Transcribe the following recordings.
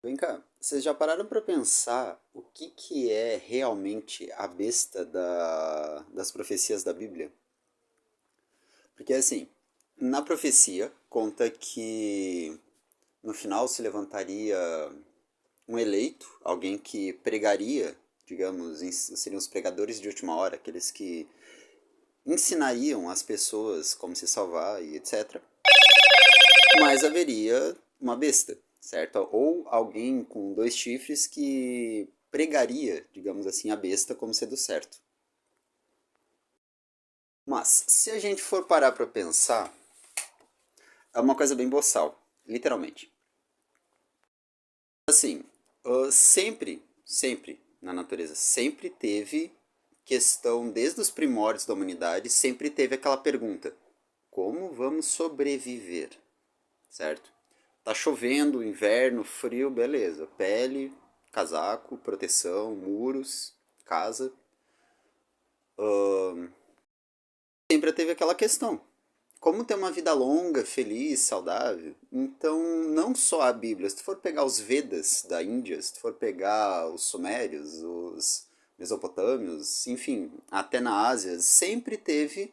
Vem cá, vocês já pararam para pensar o que é realmente a besta das profecias da Bíblia? Porque assim, na profecia conta que no final se levantaria um eleito, alguém que pregaria, digamos, seriam os pregadores de última hora, aqueles que ensinariam as pessoas como se salvar e etc. Mas haveria uma besta, certo? Ou alguém com dois chifres que pregaria, digamos assim, a besta como sendo certo. Mas, se a gente for parar para pensar, é uma coisa bem boçal, literalmente. Assim, sempre na natureza, sempre teve questão, desde os primórdios da humanidade, sempre teve aquela pergunta: como vamos sobreviver? Certo? Tá chovendo, inverno, frio, beleza. Pele, casaco, proteção, muros, casa. Sempre teve aquela questão. Como ter uma vida longa, feliz, saudável? Então, não só a Bíblia. Se tu for pegar os Vedas da Índia, se tu for pegar os Sumérios, os Mesopotâmios, enfim, até na Ásia, sempre teve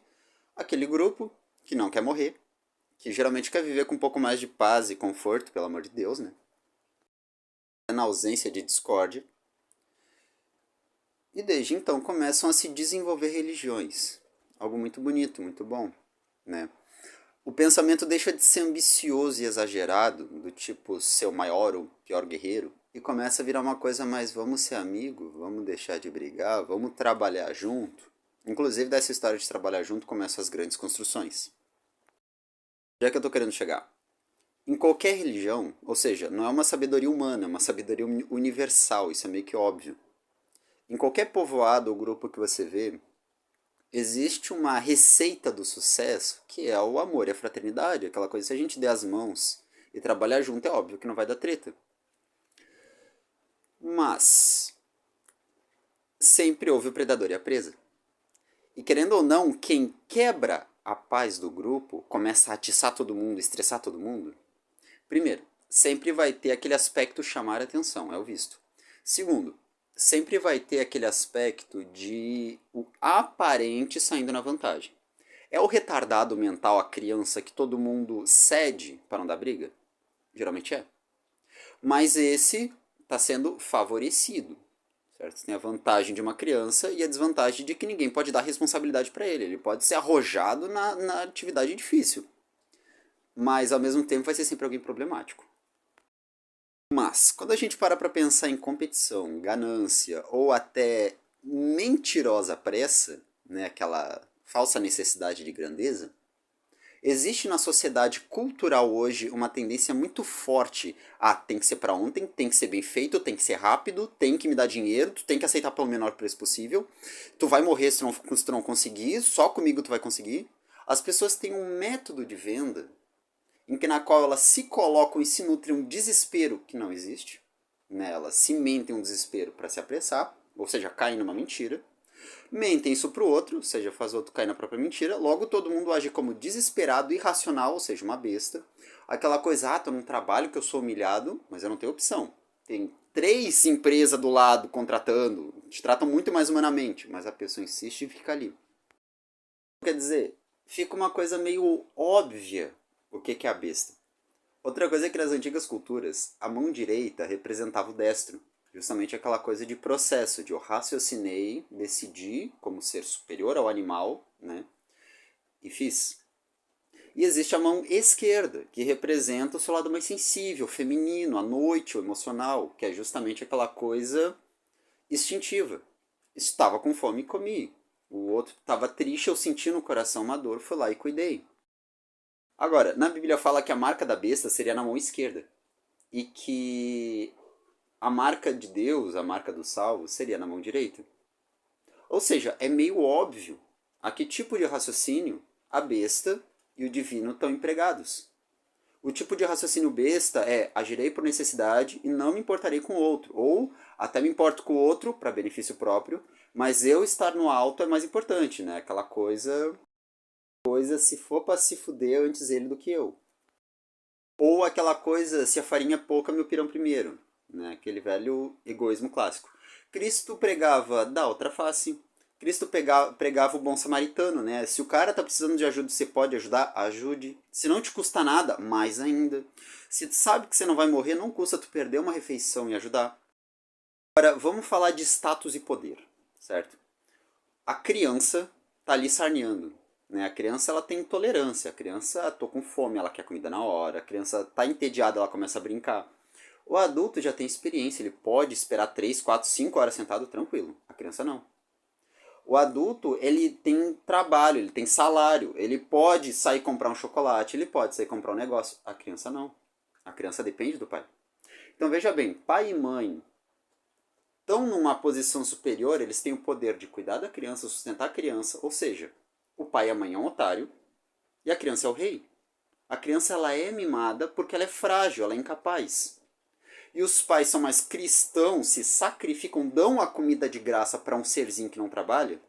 aquele grupo que não quer morrer, que geralmente quer viver com um pouco mais de paz e conforto, pelo amor de Deus, né? Na ausência de discórdia, e desde então começam a se desenvolver religiões. Algo muito bonito, muito bom, né? O pensamento deixa de ser ambicioso e exagerado, do tipo ser o maior ou pior guerreiro, e começa a virar uma coisa mais vamos ser amigo, vamos deixar de brigar, vamos trabalhar junto. Inclusive dessa história de trabalhar junto começam as grandes construções. Já que eu tô querendo chegar, em qualquer religião, ou seja, não é uma sabedoria humana, é uma sabedoria universal, isso é meio que óbvio. Em qualquer povoado ou grupo que você vê, existe uma receita do sucesso que é o amor e a fraternidade, aquela coisa, se a gente der as mãos e trabalhar junto, é óbvio que não vai dar treta. Mas sempre houve o predador e a presa. E querendo ou não, quem quebra a paz do grupo, começa a atiçar todo mundo, estressar todo mundo. Primeiro, sempre vai ter aquele aspecto chamar a atenção, é o visto. Segundo, sempre vai ter aquele aspecto de o aparente saindo na vantagem. É o retardado mental, a criança que todo mundo cede para não dar briga? Geralmente é. Mas esse está sendo favorecido. Certo? Você tem a vantagem de uma criança e a desvantagem de que ninguém pode dar responsabilidade para ele. Ele pode ser arrojado na atividade difícil. Mas ao mesmo tempo vai ser sempre alguém problemático. Mas, quando a gente para pensar em competição, ganância ou até mentirosa pressa, né, aquela falsa necessidade de grandeza, existe na sociedade cultural hoje uma tendência muito forte a tem que ser para ontem, tem que ser bem feito, tem que ser rápido, tem que me dar dinheiro, tu tem que aceitar pelo menor preço possível, tu vai morrer se tu não conseguir, só comigo tu vai conseguir. As pessoas têm um método de venda na qual elas se colocam e se nutrem um desespero que não existe, né? Elas se mentem um desespero para se apressar, ou seja, caem numa mentira, mentem isso pro outro, ou seja, faz o outro cair na própria mentira, logo todo mundo age como desesperado, irracional, ou seja, uma besta. Aquela coisa, tô num trabalho que eu sou humilhado, mas eu não tenho opção. Tem três empresas do lado contratando, te tratam muito mais humanamente, mas a pessoa insiste e fica ali. Quer dizer, fica uma coisa meio óbvia o que é a besta. Outra coisa é que nas antigas culturas, a mão direita representava o destro. Justamente aquela coisa de processo, de eu raciocinei, decidi como ser superior ao animal, né? E fiz. E existe a mão esquerda, que representa o seu lado mais sensível, feminino, a noite, o emocional, que é justamente aquela coisa instintiva. Estava com fome e comi. O outro estava triste, eu senti no coração uma dor, fui lá e cuidei. Agora, na Bíblia fala que a marca da besta seria na mão esquerda. E que a marca de Deus, a marca do salvo, seria na mão direita. Ou seja, é meio óbvio a que tipo de raciocínio a besta e o divino estão empregados. O tipo de raciocínio besta é agirei por necessidade e não me importarei com o outro. Ou até me importo com o outro para benefício próprio, mas eu estar no alto é mais importante, né? Aquela coisa se for para se fuder antes ele do que eu. Ou aquela coisa, se a farinha é pouca, meu pirão primeiro. né? Aquele velho egoísmo clássico. Cristo pregava da outra face. Cristo pregava o bom samaritano, né? Se o cara tá precisando de ajuda, você pode ajudar, ajude. Se não te custa nada, mais ainda. Se tu sabe que você não vai morrer, não custa tu perder uma refeição e ajudar. Agora, vamos falar de status e poder, certo? A criança tá ali sarneando, né? A criança ela tem intolerância, a criança tô com fome, ela quer comida na hora, a criança tá entediada, ela começa a brincar. O adulto já tem experiência, ele pode esperar 3, 4, 5 horas sentado tranquilo. A criança não. O adulto, ele tem trabalho, ele tem salário, ele pode sair comprar um chocolate, ele pode sair comprar um negócio. A criança não. A criança depende do pai. Então veja bem, pai e mãe estão numa posição superior, eles têm o poder de cuidar da criança, sustentar a criança, ou seja, o pai e a mãe é um otário e a criança é o rei. A criança ela é mimada porque ela é frágil, ela é incapaz. E os pais são mais cristãos, se sacrificam, dão a comida de graça para um serzinho que não trabalha,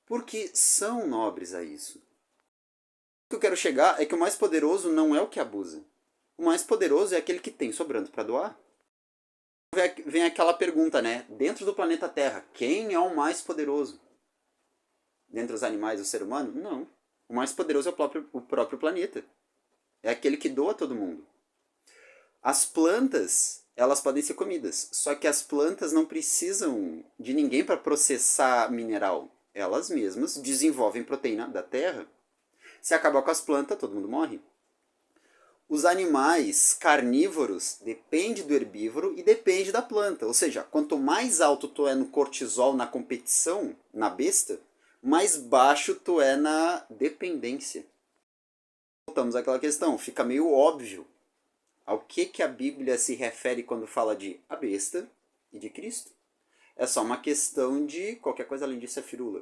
porque são nobres a isso. O que eu quero chegar é que o mais poderoso não é o que abusa. O mais poderoso é aquele que tem sobrando para doar. Vem aquela pergunta, né? Dentro do planeta Terra, quem é o mais poderoso? Dentre os animais, o ser humano? Não. O mais poderoso é o próprio planeta. É aquele que doa a todo mundo. As plantas, elas podem ser comidas. Só que as plantas não precisam de ninguém para processar mineral. Elas mesmas desenvolvem proteína da terra. Se acabar com as plantas, todo mundo morre. Os animais carnívoros depende do herbívoro e depende da planta. Ou seja, quanto mais alto tu é no cortisol na competição, na besta, mais baixo tu é na dependência. Voltamos àquela questão, fica meio óbvio ao que a Bíblia se refere quando fala de a besta e de Cristo. É só uma questão de qualquer coisa além disso é firula.